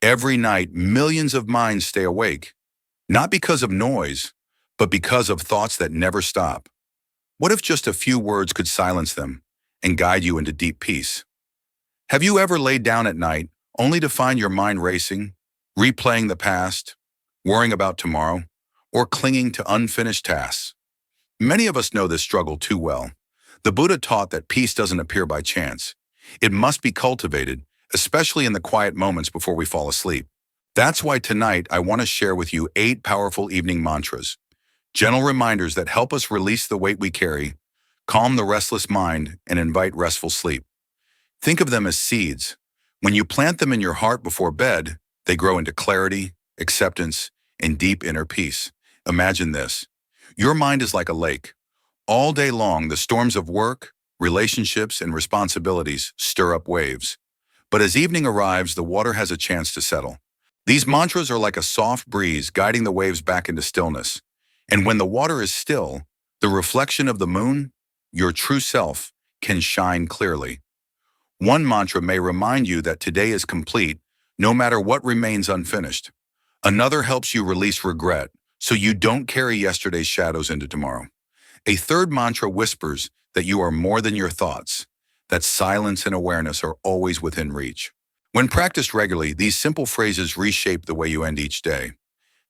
Every night, millions of minds stay awake, not because of noise, but because of thoughts that never stop. What if just a few words could silence them and guide you into deep peace? Have you ever laid down at night only to find your mind racing, replaying the past, worrying about tomorrow, or clinging to unfinished tasks? Many of us know this struggle too well. The Buddha taught that peace doesn't appear by chance. It must be cultivated, especially in the quiet moments before we fall asleep. That's why tonight I want to share with you 8 powerful evening mantras, gentle reminders that help us release the weight we carry, calm the restless mind, and invite restful sleep. Think of them as seeds. When you plant them in your heart before bed, they grow into clarity, acceptance, and deep inner peace. Imagine this. Your mind is like a lake. All day long, the storms of work, relationships, and responsibilities stir up waves. But as evening arrives, the water has a chance to settle. These mantras are like a soft breeze guiding the waves back into stillness. And when the water is still, the reflection of the moon, your true self, can shine clearly. One mantra may remind you that today is complete, no matter what remains unfinished. Another helps you release regret, so you don't carry yesterday's shadows into tomorrow. A third mantra whispers that you are more than your thoughts, that silence and awareness are always within reach. When practiced regularly, these simple phrases reshape the way you end each day.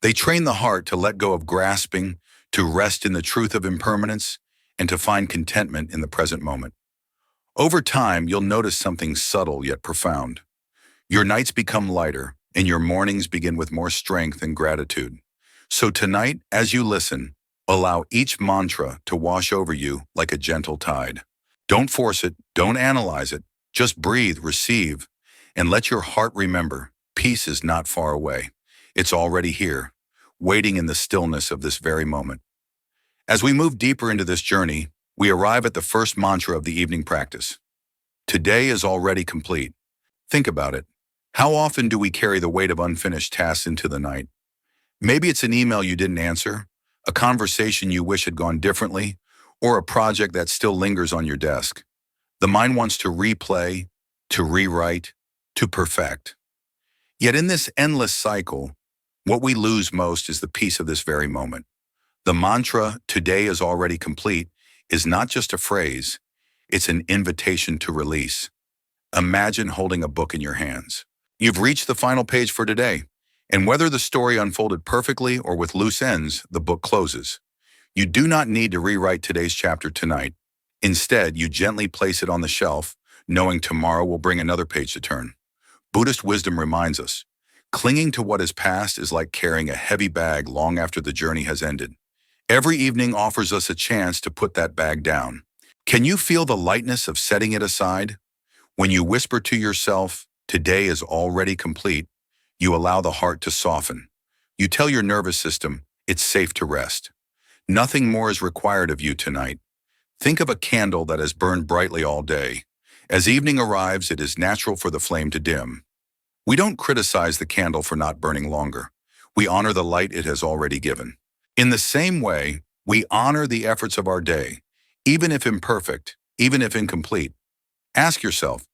They train the heart to let go of grasping, to rest in the truth of impermanence, and to find contentment in the present moment. Over time, you'll notice something subtle yet profound. Your nights become lighter, and your mornings begin with more strength and gratitude. So tonight, as you listen, allow each mantra to wash over you like a gentle tide. Don't force it, don't analyze it, just breathe, receive, and let your heart remember, peace is not far away. It's already here, waiting in the stillness of this very moment. As we move deeper into this journey, we arrive at the first mantra of the evening practice. Today is already complete. Think about it. How often do we carry the weight of unfinished tasks into the night? Maybe it's an email you didn't answer, a conversation you wish had gone differently, or a project that still lingers on your desk. The mind wants to replay, to rewrite, to perfect. Yet in this endless cycle, what we lose most is the peace of this very moment. The mantra, "Today is already complete," is not just a phrase, it's an invitation to release. Imagine holding a book in your hands. You've reached the final page for today, and whether the story unfolded perfectly or with loose ends, the book closes. You do not need to rewrite today's chapter tonight. Instead, you gently place it on the shelf, knowing tomorrow will bring another page to turn. Buddhist wisdom reminds us, clinging to what is past is like carrying a heavy bag long after the journey has ended. Every evening offers us a chance to put that bag down. Can you feel the lightness of setting it aside? When you whisper to yourself, "Today is already complete," you allow the heart to soften. You tell your nervous system, it's safe to rest. Nothing more is required of you tonight. Think of a candle that has burned brightly all day. As evening arrives, it is natural for the flame to dim. We don't criticize the candle for not burning longer. We honor the light it has already given. In the same way, we honor the efforts of our day, even if imperfect, even if incomplete. Ask yourself,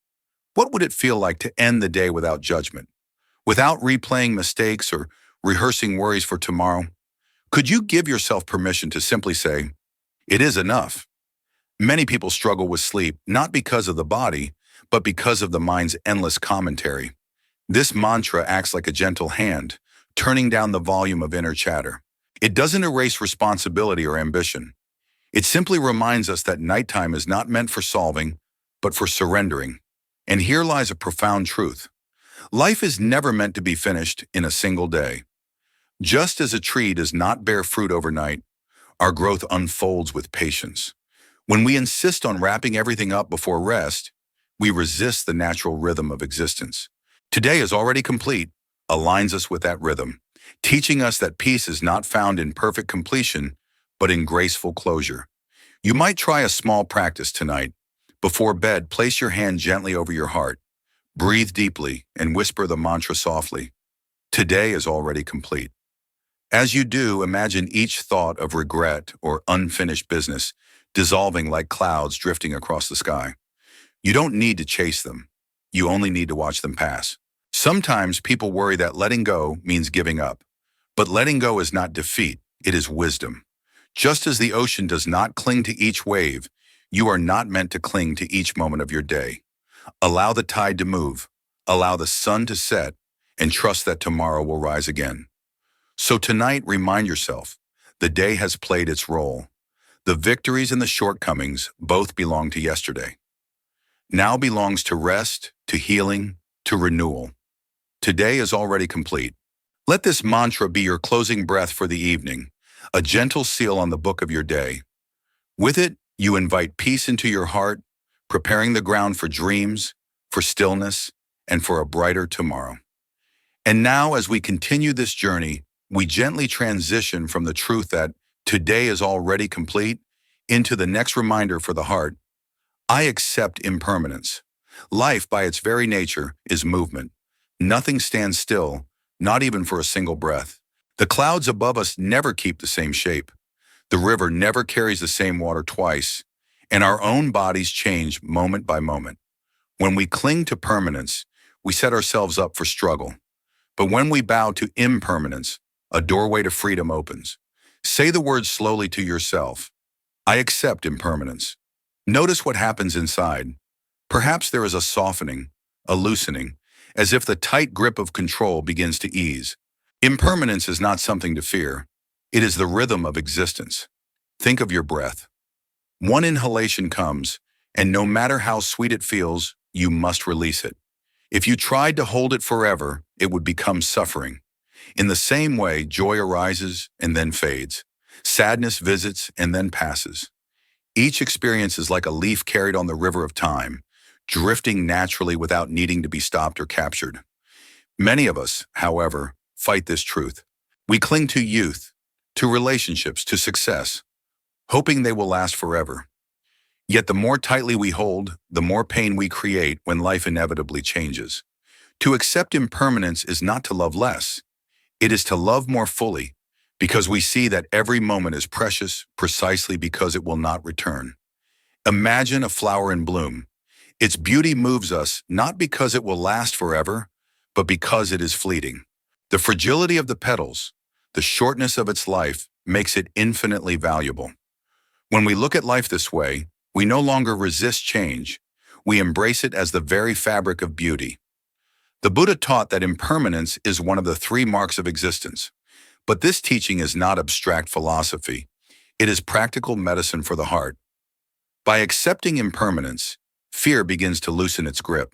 what would it feel like to end the day without judgment, without replaying mistakes or rehearsing worries for tomorrow? Could you give yourself permission to simply say, "It is enough"? Many people struggle with sleep, not because of the body, but because of the mind's endless commentary. This mantra acts like a gentle hand, turning down the volume of inner chatter. It doesn't erase responsibility or ambition. It simply reminds us that nighttime is not meant for solving, but for surrendering. And here lies a profound truth. Life is never meant to be finished in a single day. Just as a tree does not bear fruit overnight, our growth unfolds with patience. When we insist on wrapping everything up before rest, we resist the natural rhythm of existence. Today is already complete, aligns us with that rhythm, teaching us that peace is not found in perfect completion, but in graceful closure. You might try a small practice tonight. Before bed, place your hand gently over your heart. Breathe deeply and whisper the mantra softly. Today is already complete. As you do, imagine each thought of regret or unfinished business dissolving like clouds drifting across the sky. You don't need to chase them. You only need to watch them pass. Sometimes people worry that letting go means giving up. But letting go is not defeat, it is wisdom. Just as the ocean does not cling to each wave, you are not meant to cling to each moment of your day. Allow the tide to move, allow the sun to set, and trust that tomorrow will rise again. So tonight, remind yourself, the day has played its role. The victories and the shortcomings both belong to yesterday. Now belongs to rest, to healing, to renewal. Today is already complete. Let this mantra be your closing breath for the evening, a gentle seal on the book of your day. With it, you invite peace into your heart, preparing the ground for dreams, for stillness, and for a brighter tomorrow. And now, as we continue this journey, we gently transition from the truth that today is already complete into the next reminder for the heart. I accept impermanence. Life, by its very nature, is movement. Nothing stands still, not even for a single breath. The clouds above us never keep the same shape. The river never carries the same water twice, and our own bodies change moment by moment. When we cling to permanence, we set ourselves up for struggle. But when we bow to impermanence, a doorway to freedom opens. Say the words slowly to yourself. I accept impermanence. Notice what happens inside. Perhaps there is a softening, a loosening, as if the tight grip of control begins to ease. Impermanence is not something to fear. It is the rhythm of existence. Think of your breath. One inhalation comes, and no matter how sweet it feels, you must release it. If you tried to hold it forever, it would become suffering. In the same way, joy arises and then fades. Sadness visits and then passes. Each experience is like a leaf carried on the river of time, drifting naturally without needing to be stopped or captured. Many of us, however, fight this truth. We cling to youth, to relationships, to success, hoping they will last forever. Yet the more tightly we hold, the more pain we create when life inevitably changes. To accept impermanence is not to love less. It is to love more fully, because we see that every moment is precious precisely because it will not return. Imagine a flower in bloom. Its beauty moves us not because it will last forever, but because it is fleeting. The fragility of the petals, the shortness of its life, makes it infinitely valuable. When we look at life this way, we no longer resist change. We embrace it as the very fabric of beauty. The Buddha taught that impermanence is one of the three marks of existence. But this teaching is not abstract philosophy. It is practical medicine for the heart. By accepting impermanence, fear begins to loosen its grip.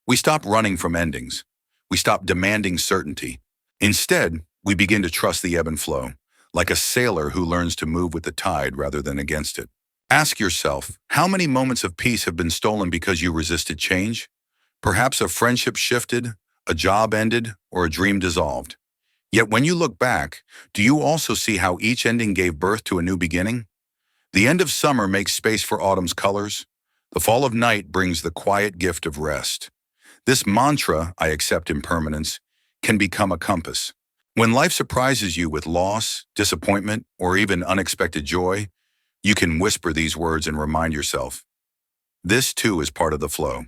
We stop running from endings. We stop demanding certainty. Instead, we begin to trust the ebb and flow, like a sailor who learns to move with the tide rather than against it. Ask yourself, how many moments of peace have been stolen because you resisted change? Perhaps a friendship shifted, a job ended, or a dream dissolved. Yet when you look back, do you also see how each ending gave birth to a new beginning? The end of summer makes space for autumn's colors. The fall of night brings the quiet gift of rest. This mantra, I accept impermanence, can become a compass. When life surprises you with loss, disappointment, or even unexpected joy, you can whisper these words and remind yourself, this too is part of the flow.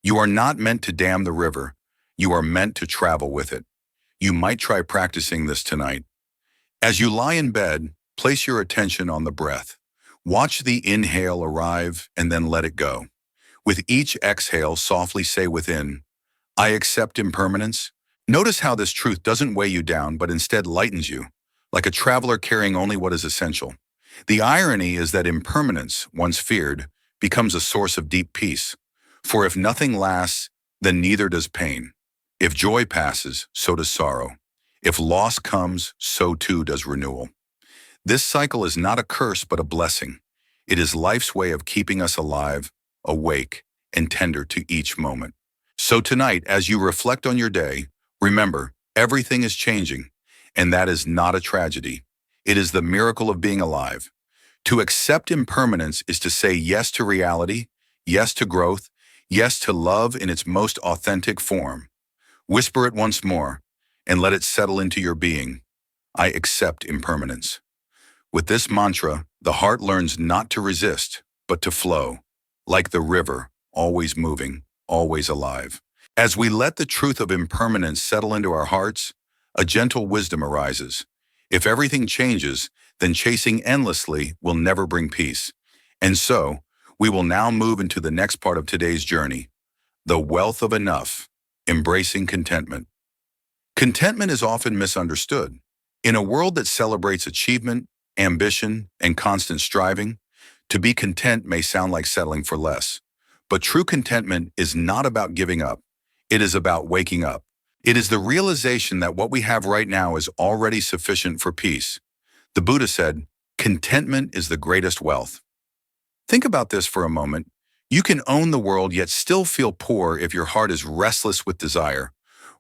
You are not meant to dam the river. You are meant to travel with it. You might try practicing this tonight. As you lie in bed, place your attention on the breath. Watch the inhale arrive and then let it go. With each exhale, softly say within, I accept impermanence. Notice how this truth doesn't weigh you down, but instead lightens you, like a traveler carrying only what is essential. The irony is that impermanence, once feared, becomes a source of deep peace. For if nothing lasts, then neither does pain. If joy passes, so does sorrow. If loss comes, so too does renewal. This cycle is not a curse, but a blessing. It is life's way of keeping us alive, awake, and tender to each moment. So tonight, as you reflect on your day, remember, everything is changing, and that is not a tragedy. It is the miracle of being alive. To accept impermanence is to say yes to reality, yes to growth, yes to love in its most authentic form. Whisper it once more, and let it settle into your being. I accept impermanence. With this mantra, the heart learns not to resist, but to flow, like the river, always moving, always alive. As we let the truth of impermanence settle into our hearts, a gentle wisdom arises. If everything changes, then chasing endlessly will never bring peace. And so, we will now move into the next part of today's journey, the wealth of enough, embracing contentment. Contentment is often misunderstood. In a world that celebrates achievement, ambition, and constant striving, to be content may sound like settling for less. But true contentment is not about giving up. It is about waking up. It is the realization that what we have right now is already sufficient for peace. The Buddha said, "Contentment is the greatest wealth." Think about this for a moment. You can own the world yet still feel poor if your heart is restless with desire.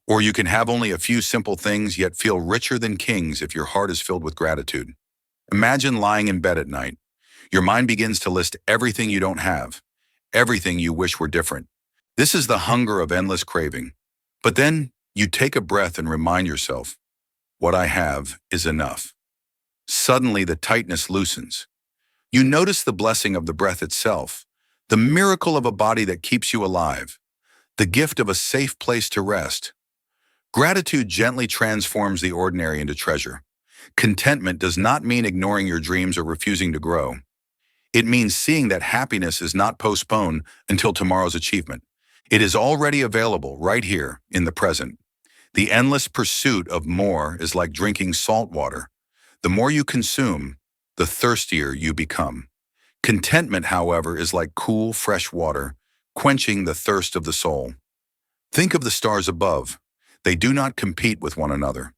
Or you can have only a few simple things yet feel richer than kings if your heart is filled with gratitude. Imagine lying in bed at night. Your mind begins to list everything you don't have, everything you wish were different. This is the hunger of endless craving. But then you take a breath and remind yourself, what I have is enough. Suddenly the tightness loosens. You notice the blessing of the breath itself, the miracle of a body that keeps you alive, the gift of a safe place to rest. Gratitude gently transforms the ordinary into treasure. Contentment does not mean ignoring your dreams or refusing to grow. It means seeing that happiness is not postponed until tomorrow's achievement. It is already available right here in the present. The endless pursuit of more is like drinking salt water. The more you consume, the thirstier you become. Contentment, however, is like cool, fresh water, quenching the thirst of the soul. Think of the stars above. They do not compete with one another.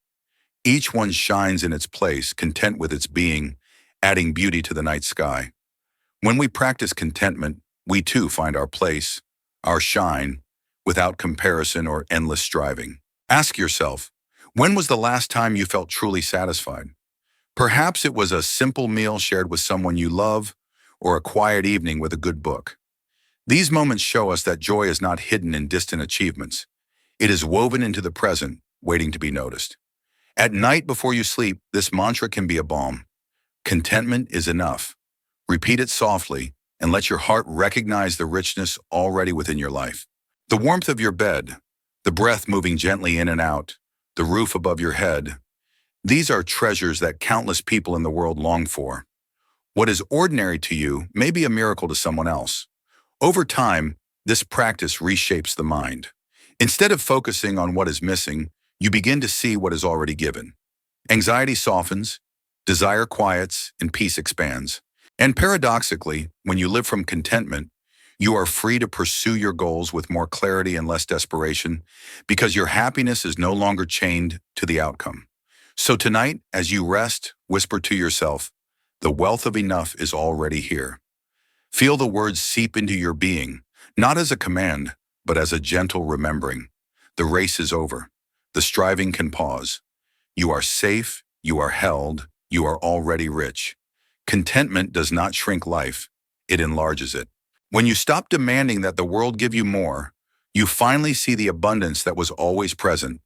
Each one shines in its place, content with its being, adding beauty to the night sky. When we practice contentment, we too find our place, our shine, without comparison or endless striving. Ask yourself, when was the last time you felt truly satisfied? Perhaps it was a simple meal shared with someone you love, or a quiet evening with a good book. These moments show us that joy is not hidden in distant achievements. It is woven into the present, waiting to be noticed. At night before you sleep, this mantra can be a balm. Contentment is enough. Repeat it softly and let your heart recognize the richness already within your life. The warmth of your bed, the breath moving gently in and out, the roof above your head. These are treasures that countless people in the world long for. What is ordinary to you may be a miracle to someone else. Over time, this practice reshapes the mind. Instead of focusing on what is missing, you begin to see what is already given. Anxiety softens, desire quiets, and peace expands. And paradoxically, when you live from contentment, you are free to pursue your goals with more clarity and less desperation because your happiness is no longer chained to the outcome. So tonight, as you rest, whisper to yourself, the wealth of enough is already here. Feel the words seep into your being, not as a command, but as a gentle remembering. The race is over. The striving can pause. You are safe, you are held, you are already rich. Contentment does not shrink life, it enlarges it. When you stop demanding that the world give you more, you finally see the abundance that was always present.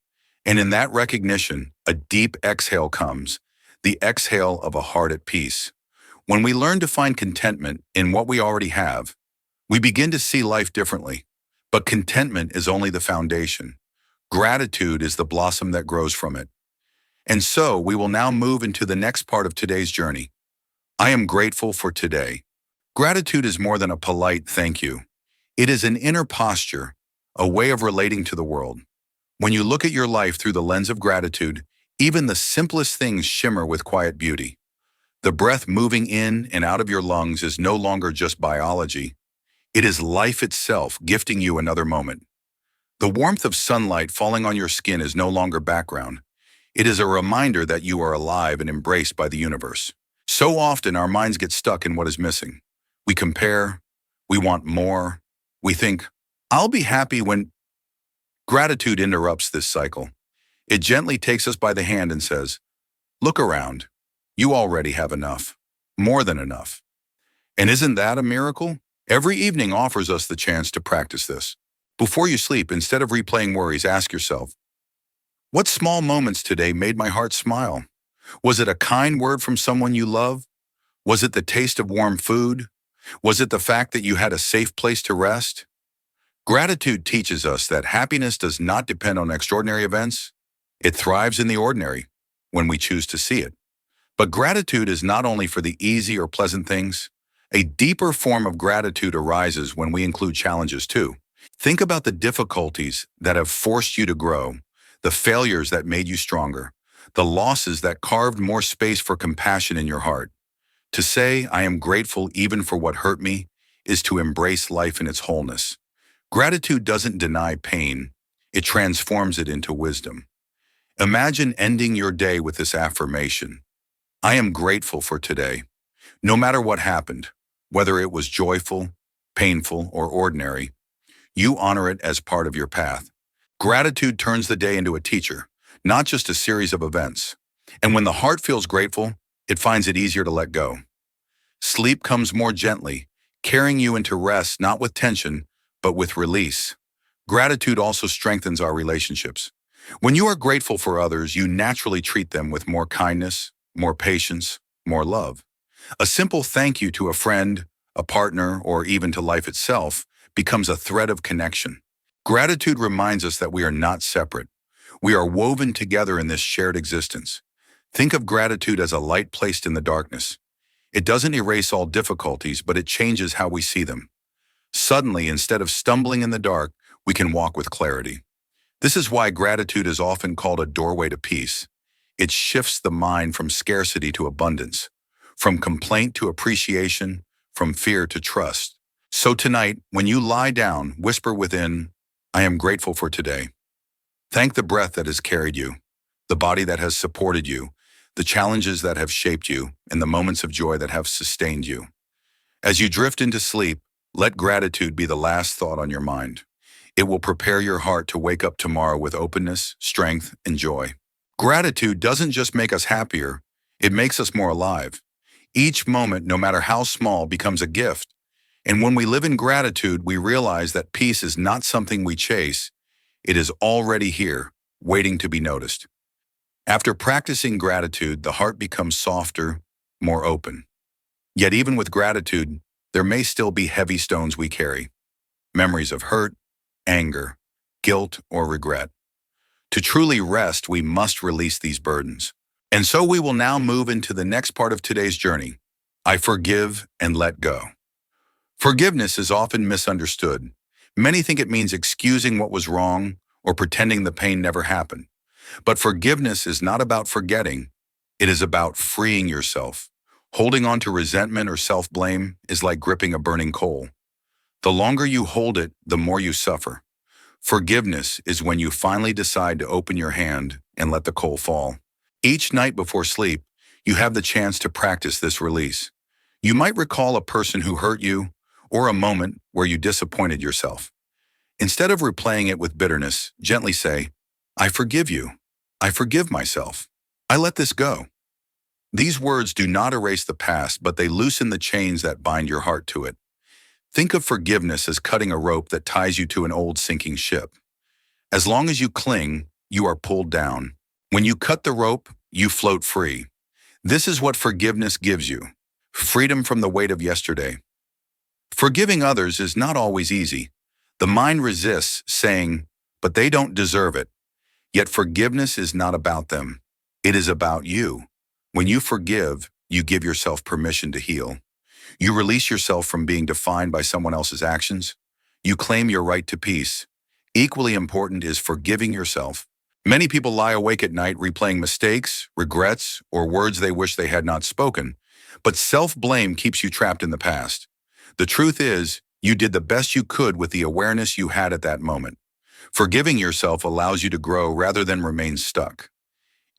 And in that recognition, a deep exhale comes, the exhale of a heart at peace. When we learn to find contentment in what we already have, we begin to see life differently. But contentment is only the foundation. Gratitude is the blossom that grows from it. And so we will now move into the next part of today's journey. I am grateful for today. Gratitude is more than a polite thank you. It is an inner posture, a way of relating to the world. When you look at your life through the lens of gratitude, even the simplest things shimmer with quiet beauty. The breath moving in and out of your lungs is no longer just biology. It is life itself gifting you another moment. The warmth of sunlight falling on your skin is no longer background. It is a reminder that you are alive and embraced by the universe. So often our minds get stuck in what is missing. We compare, we want more, we think, I'll be happy when. Gratitude interrupts this cycle. It gently takes us by the hand and says, look around. You already have enough, more than enough. And isn't that a miracle? Every evening offers us the chance to practice this. Before you sleep, instead of replaying worries, ask yourself, what small moments today made my heart smile? Was it a kind word from someone you love? Was it the taste of warm food? Was it the fact that you had a safe place to rest? Gratitude teaches us that happiness does not depend on extraordinary events. It thrives in the ordinary when we choose to see it. But gratitude is not only for the easy or pleasant things. A deeper form of gratitude arises when we include challenges too. Think about the difficulties that have forced you to grow, the failures that made you stronger, the losses that carved more space for compassion in your heart. To say, I am grateful even for what hurt me, is to embrace life in its wholeness. Gratitude doesn't deny pain, it transforms it into wisdom. Imagine ending your day with this affirmation. I am grateful for today. No matter what happened, whether it was joyful, painful, or ordinary, you honor it as part of your path. Gratitude turns the day into a teacher, not just a series of events. And when the heart feels grateful, it finds it easier to let go. Sleep comes more gently, carrying you into rest not with tension, but with release. Gratitude also strengthens our relationships. When you are grateful for others, you naturally treat them with more kindness, more patience, more love. A simple thank you to a friend, a partner, or even to life itself becomes a thread of connection. Gratitude reminds us that we are not separate. We are woven together in this shared existence. Think of gratitude as a light placed in the darkness. It doesn't erase all difficulties, but it changes how we see them. Suddenly, instead of stumbling in the dark, we can walk with clarity. This is why gratitude is often called a doorway to peace. It shifts the mind from scarcity to abundance, from complaint to appreciation, from fear to trust. So tonight, when you lie down, whisper within, I am grateful for today. Thank the breath that has carried you, the body that has supported you, the challenges that have shaped you, and the moments of joy that have sustained you. As you drift into sleep, let gratitude be the last thought on your mind. It will prepare your heart to wake up tomorrow with openness, strength, and joy. Gratitude doesn't just make us happier, it makes us more alive. Each moment, no matter how small, becomes a gift. And when we live in gratitude, we realize that peace is not something we chase, it is already here, waiting to be noticed. After practicing gratitude, the heart becomes softer, more open. Yet even with gratitude, there may still be heavy stones we carry. Memories of hurt, anger, guilt, or regret. To truly rest, we must release these burdens. And so we will now move into the next part of today's journey. I forgive and let go. Forgiveness is often misunderstood. Many think it means excusing what was wrong or pretending the pain never happened. But forgiveness is not about forgetting. It is about freeing yourself. Holding on to resentment or self-blame is like gripping a burning coal. The longer you hold it, the more you suffer. Forgiveness is when you finally decide to open your hand and let the coal fall. Each night before sleep, you have the chance to practice this release. You might recall a person who hurt you or a moment where you disappointed yourself. Instead of replaying it with bitterness, gently say, I forgive you. I forgive myself. I let this go. These words do not erase the past, but they loosen the chains that bind your heart to it. Think of forgiveness as cutting a rope that ties you to an old sinking ship. As long as you cling, you are pulled down. When you cut the rope, you float free. This is what forgiveness gives you: freedom from the weight of yesterday. Forgiving others is not always easy. The mind resists, saying, but they don't deserve it. Yet forgiveness is not about them. It is about you. When you forgive, you give yourself permission to heal. You release yourself from being defined by someone else's actions. You claim your right to peace. Equally important is forgiving yourself. Many people lie awake at night replaying mistakes, regrets, or words they wish they had not spoken. But self-blame keeps you trapped in the past. The truth is, you did the best you could with the awareness you had at that moment. Forgiving yourself allows you to grow rather than remain stuck.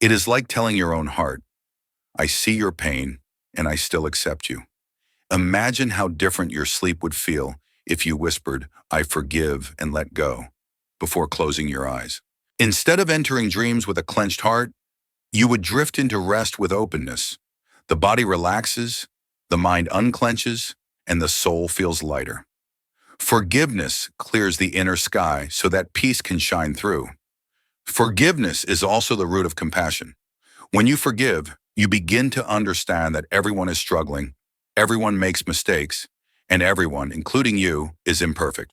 It is like telling your own heart, I see your pain, and I still accept you. Imagine how different your sleep would feel if you whispered, I forgive and let go, before closing your eyes. Instead of entering dreams with a clenched heart, you would drift into rest with openness. The body relaxes, the mind unclenches, and the soul feels lighter. Forgiveness clears the inner sky so that peace can shine through. Forgiveness is also the root of compassion. When you forgive, you begin to understand that everyone is struggling, everyone makes mistakes, and everyone, including you, is imperfect.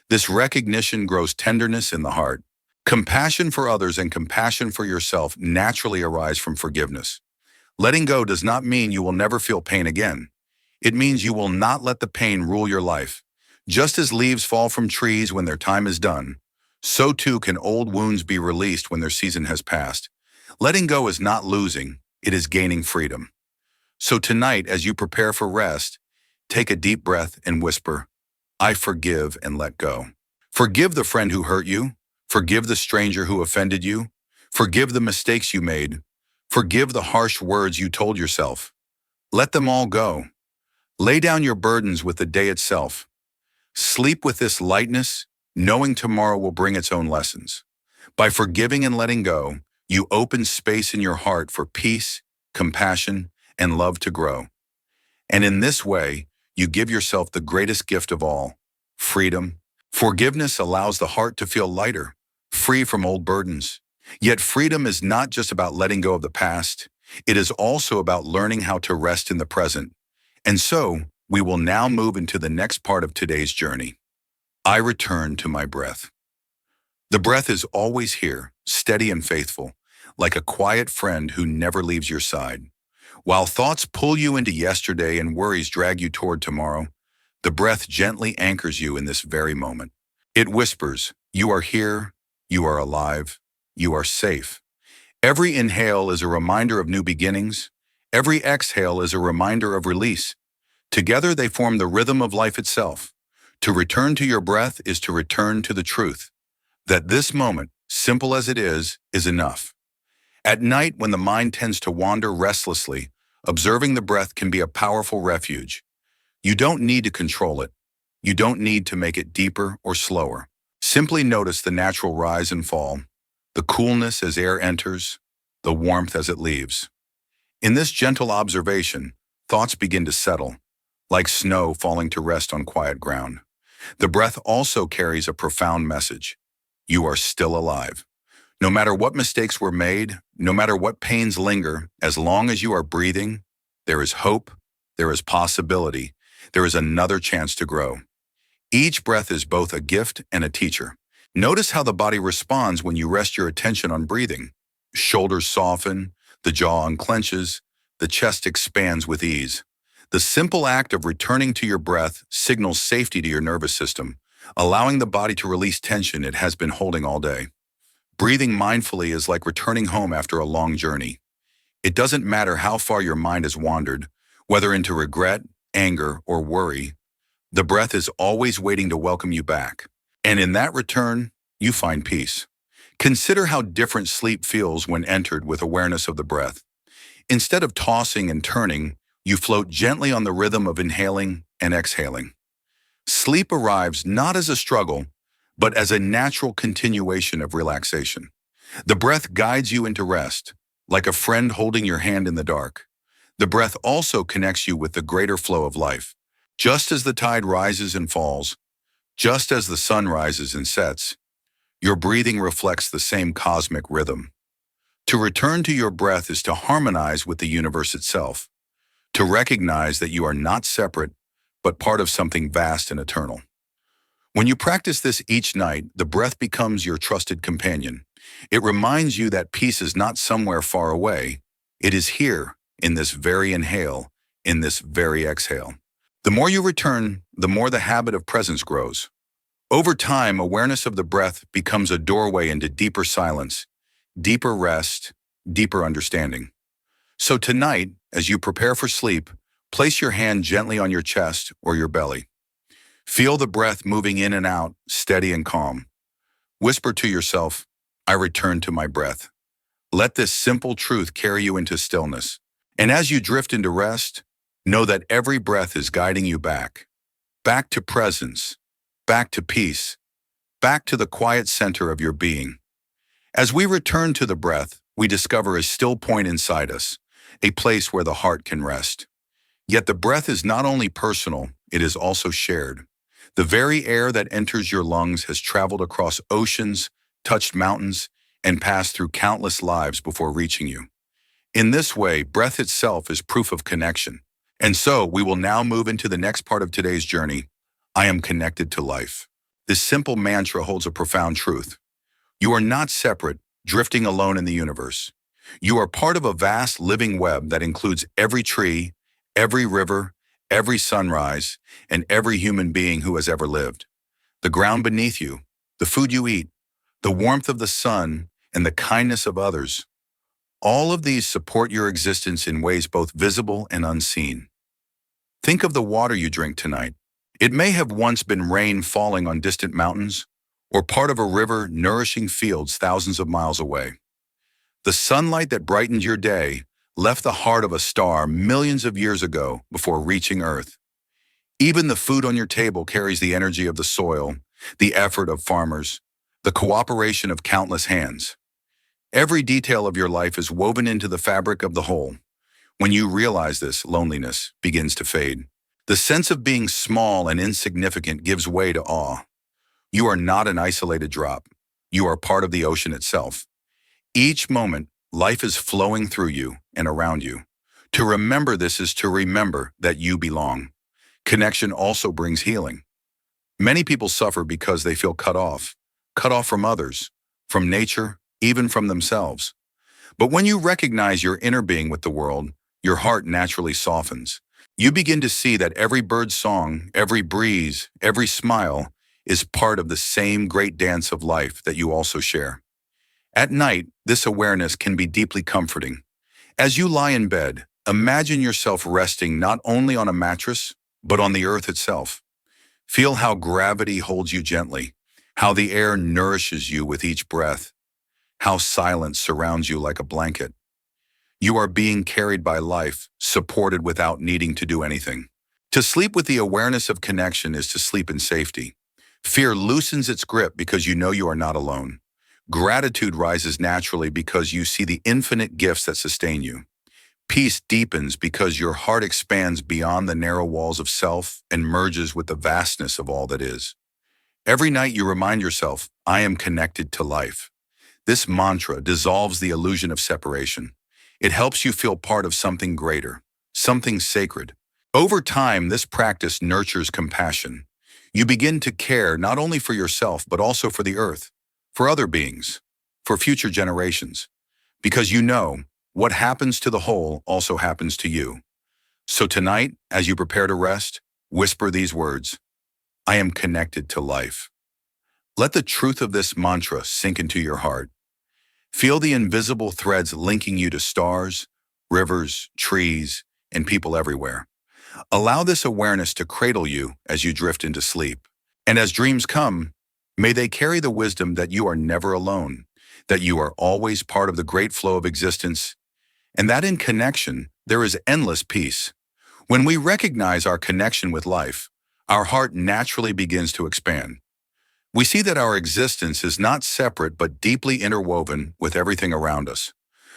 This recognition grows tenderness in the heart. Compassion for others and compassion for yourself naturally arise from forgiveness. Letting go does not mean you will never feel pain again. It means you will not let the pain rule your life. Just as leaves fall from trees when their time is done, so too can old wounds be released when their season has passed. Letting go is not losing, it is gaining freedom. So tonight, as you prepare for rest, take a deep breath and whisper, I forgive and let go. Forgive the friend who hurt you. Forgive the stranger who offended you. Forgive the mistakes you made. Forgive the harsh words you told yourself. Let them all go. Lay down your burdens with the day itself. Sleep with this lightness, knowing tomorrow will bring its own lessons. By forgiving and letting go, you open space in your heart for peace, compassion, and love to grow. And in this way, you give yourself the greatest gift of all, freedom. Forgiveness allows the heart to feel lighter, free from old burdens. Yet freedom is not just about letting go of the past. It is also about learning how to rest in the present. And so, we will now move into the next part of today's journey. I return to my breath. The breath is always here, steady and faithful, like a quiet friend who never leaves your side. While thoughts pull you into yesterday and worries drag you toward tomorrow, the breath gently anchors you in this very moment. It whispers, you are here, you are alive, you are safe. Every inhale is a reminder of new beginnings. Every exhale is a reminder of release. Together they form the rhythm of life itself. To return to your breath is to return to the truth that this moment, simple as it is enough. At night, when the mind tends to wander restlessly, observing the breath can be a powerful refuge. You don't need to control it. You don't need to make it deeper or slower. Simply notice the natural rise and fall, the coolness as air enters, the warmth as it leaves. In this gentle observation, thoughts begin to settle, like snow falling to rest on quiet ground. The breath also carries a profound message. You are still alive. No matter what mistakes were made, no matter what pains linger, as long as you are breathing, there is hope, there is possibility, there is another chance to grow. Each breath is both a gift and a teacher. Notice how the body responds when you rest your attention on breathing. Shoulders soften, the jaw unclenches, the chest expands with ease. The simple act of returning to your breath signals safety to your nervous system, allowing the body to release tension it has been holding all day. Breathing mindfully is like returning home after a long journey. It doesn't matter how far your mind has wandered, whether into regret, anger, or worry, the breath is always waiting to welcome you back. And in that return, you find peace. Consider how different sleep feels when entered with awareness of the breath. Instead of tossing and turning, you float gently on the rhythm of inhaling and exhaling. Sleep arrives not as a struggle, but as a natural continuation of relaxation. The breath guides you into rest, like a friend holding your hand in the dark. The breath also connects you with the greater flow of life. Just as the tide rises and falls, just as the sun rises and sets, your breathing reflects the same cosmic rhythm. To return to your breath is to harmonize with the universe itself, to recognize that you are not separate, but part of something vast and eternal. When you practice this each night, the breath becomes your trusted companion. It reminds you that peace is not somewhere far away. It is here, in this very inhale, in this very exhale. The more you return, the more the habit of presence grows. Over time, awareness of the breath becomes a doorway into deeper silence, deeper rest, deeper understanding. So tonight, as you prepare for sleep, place your hand gently on your chest or your belly. Feel the breath moving in and out, steady and calm. Whisper to yourself, I return to my breath. Let this simple truth carry you into stillness. And as you drift into rest, know that every breath is guiding you back to presence, back to peace, back to the quiet center of your being. As we return to the breath, we discover a still point inside us, a place where the heart can rest. Yet the breath is not only personal, it is also shared. The very air that enters your lungs has traveled across oceans, touched mountains, and passed through countless lives before reaching you. In this way, breath itself is proof of connection. And so, we will now move into the next part of today's journey. I am connected to life. This simple mantra holds a profound truth. You are not separate, drifting alone in the universe. You are part of a vast living web that includes every tree, every river, every sunrise, and every human being who has ever lived. The ground beneath you, the food you eat, the warmth of the sun, and the kindness of others. All of these support your existence in ways both visible and unseen. Think of the water you drink tonight. It may have once been rain falling on distant mountains, or part of a river nourishing fields thousands of miles away. The sunlight that brightened your day left the heart of a star millions of years ago before reaching Earth. Even the food on your table carries the energy of the soil, the effort of farmers, the cooperation of countless hands. Every detail of your life is woven into the fabric of the whole. When you realize this, loneliness begins to fade. The sense of being small and insignificant gives way to awe. You are not an isolated drop. You are part of the ocean itself. Each moment, life is flowing through you and around you. To remember this is to remember that you belong. Connection also brings healing. Many people suffer because they feel cut off from others, from nature, even from themselves. But when you recognize your inner being with the world, your heart naturally softens. You begin to see that every bird's song, every breeze, every smile is part of the same great dance of life that you also share. At night, this awareness can be deeply comforting. As you lie in bed, imagine yourself resting not only on a mattress, but on the earth itself. Feel how gravity holds you gently, how the air nourishes you with each breath, how silence surrounds you like a blanket. You are being carried by life, supported without needing to do anything. To sleep with the awareness of connection is to sleep in safety. Fear loosens its grip because you know you are not alone. Gratitude rises naturally because you see the infinite gifts that sustain you. Peace deepens because your heart expands beyond the narrow walls of self and merges with the vastness of all that is. Every night you remind yourself, I am connected to life. This mantra dissolves the illusion of separation. It helps you feel part of something greater, something sacred. Over time, this practice nurtures compassion. You begin to care not only for yourself, but also for the earth, for other beings, for future generations. Because you know, what happens to the whole also happens to you. So tonight, as you prepare to rest, whisper these words, I am connected to life. Let the truth of this mantra sink into your heart. Feel the invisible threads linking you to stars, rivers, trees, and people everywhere. Allow this awareness to cradle you as you drift into sleep. And as dreams come, may they carry the wisdom that you are never alone, that you are always part of the great flow of existence, and that in connection, there is endless peace. When we recognize our connection with life, our heart naturally begins to expand. We see that our existence is not separate but deeply interwoven with everything around us.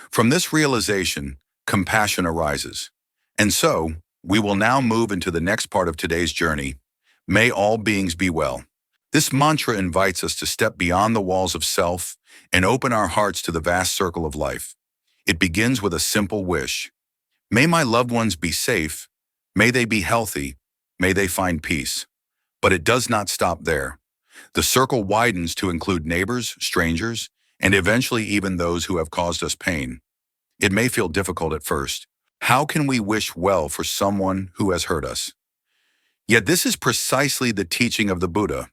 From this realization, compassion arises. And so, we will now move into the next part of today's journey. May all beings be well. This mantra invites us to step beyond the walls of self and open our hearts to the vast circle of life. It begins with a simple wish. May my loved ones be safe. May they be healthy. May they find peace. But it does not stop there. The circle widens to include neighbors, strangers, and eventually even those who have caused us pain. It may feel difficult at first. How can we wish well for someone who has hurt us? Yet this is precisely the teaching of the Buddha.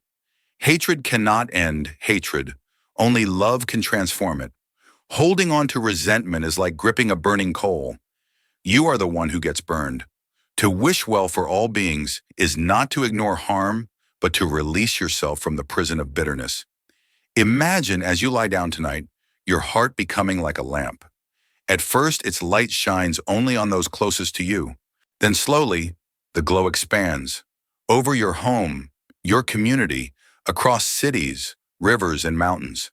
Hatred cannot end hatred. Only love can transform it. Holding on to resentment is like gripping a burning coal. You are the one who gets burned. To wish well for all beings is not to ignore harm, but to release yourself from the prison of bitterness. Imagine as you lie down tonight, your heart becoming like a lamp. At first, its light shines only on those closest to you. Then slowly, the glow expands over your home, your community, across cities, rivers, and mountains.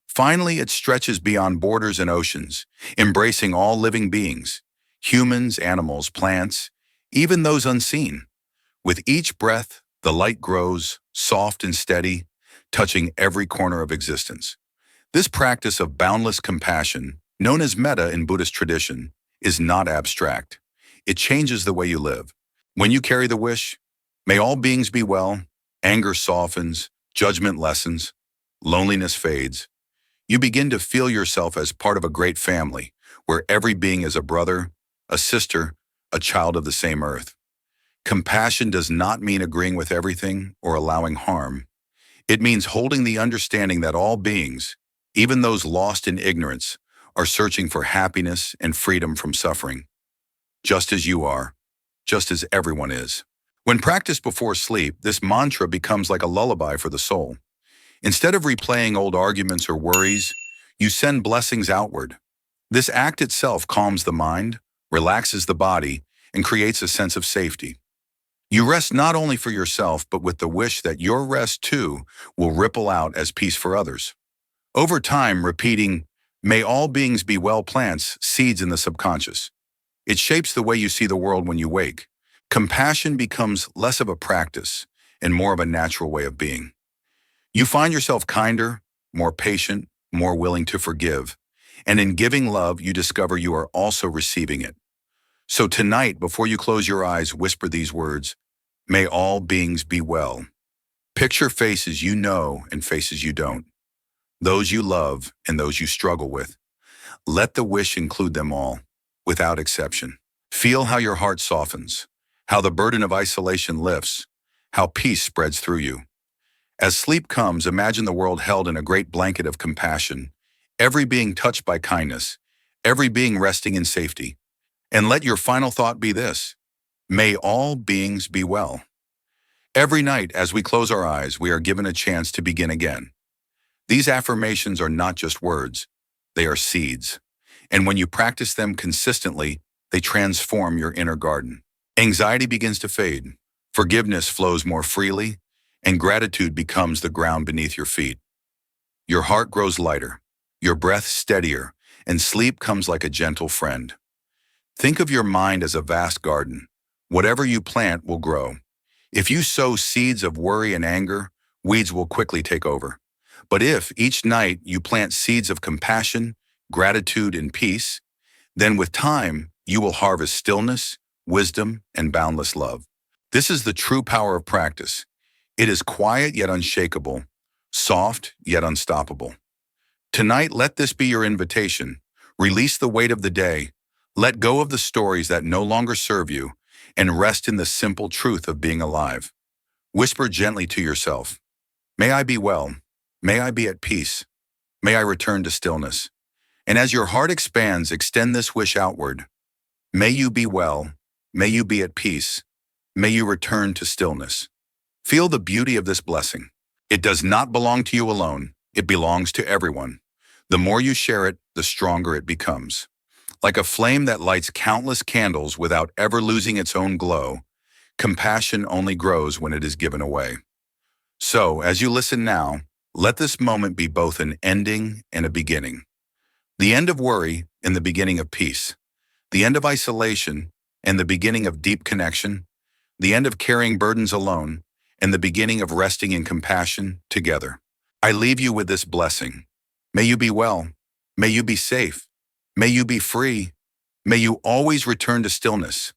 Finally, it stretches beyond borders and oceans, embracing all living beings, humans, animals, plants, even those unseen. With each breath, the light grows, soft and steady, touching every corner of existence. This practice of boundless compassion, known as metta in Buddhist tradition, is not abstract. It changes the way you live. When you carry the wish, may all beings be well, anger softens, Judgment lessens, loneliness fades. You begin to feel yourself as part of a great family, where every being is a brother, a sister, a child of the same earth. Compassion does not mean agreeing with everything or allowing harm. It means holding the understanding that all beings, even those lost in ignorance, are searching for happiness and freedom from suffering, just as you are, just as everyone is. When practiced before sleep, this mantra becomes like a lullaby for the soul. Instead of replaying old arguments or worries, you send blessings outward. This act itself calms the mind, relaxes the body, and creates a sense of safety. You rest not only for yourself, but with the wish that your rest too will ripple out as peace for others. Over time, repeating, "May all beings be well," plants seeds in the subconscious. It shapes the way you see the world when you wake. Compassion becomes less of a practice and more of a natural way of being. You find yourself kinder, more patient, more willing to forgive. And in giving love, you discover you are also receiving it. So tonight, before you close your eyes, whisper these words: "May all beings be well." Picture faces you know and faces you don't, those you love and those you struggle with. Let the wish include them all, without exception. Feel how your heart softens, how the burden of isolation lifts, how peace spreads through you. As sleep comes, imagine the world held in a great blanket of compassion, every being touched by kindness, every being resting in safety. And let your final thought be this: may all beings be well. Every night, as we close our eyes, we are given a chance to begin again. These affirmations are not just words, they are seeds. And when you practice them consistently, they transform your inner garden. Anxiety begins to fade, forgiveness flows more freely, and gratitude becomes the ground beneath your feet. Your heart grows lighter, your breath steadier, and sleep comes like a gentle friend. Think of your mind as a vast garden. Whatever you plant will grow. If you sow seeds of worry and anger, weeds will quickly take over. But if each night you plant seeds of compassion, gratitude, and peace, then with time, you will harvest stillness, wisdom, and boundless love. This is the true power of practice. It is quiet yet unshakable, soft yet unstoppable. Tonight, let this be your invitation. Release the weight of the day, let go of the stories that no longer serve you, and rest in the simple truth of being alive. Whisper gently to yourself, "May I be well. May I be at peace. May I return to stillness." And as your heart expands, extend this wish outward. May you be well. May you be at peace. May you return to stillness. Feel the beauty of this blessing. It does not belong to you alone. It belongs to everyone. The more you share it, the stronger it becomes. Like a flame that lights countless candles without ever losing its own glow, compassion only grows when it is given away. So, as you listen now, let this moment be both an ending and a beginning. The end of worry and the beginning of peace. The end of isolation and the beginning of deep connection. The end of carrying burdens alone and the beginning of resting in compassion together. I leave you with this blessing. May you be well. May you be safe. May you be free. May you always return to stillness.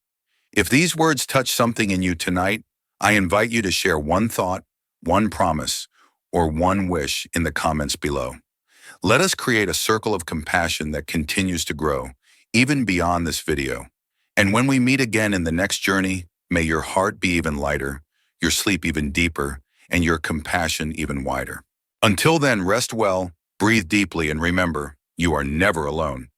If these words touch something in you tonight, I invite you to share one thought, one promise, or one wish in the comments below. Let us create a circle of compassion that continues to grow, even beyond this video. And when we meet again in the next journey, may your heart be even lighter, your sleep even deeper, and your compassion even wider. Until then, rest well, breathe deeply, and remember, you are never alone.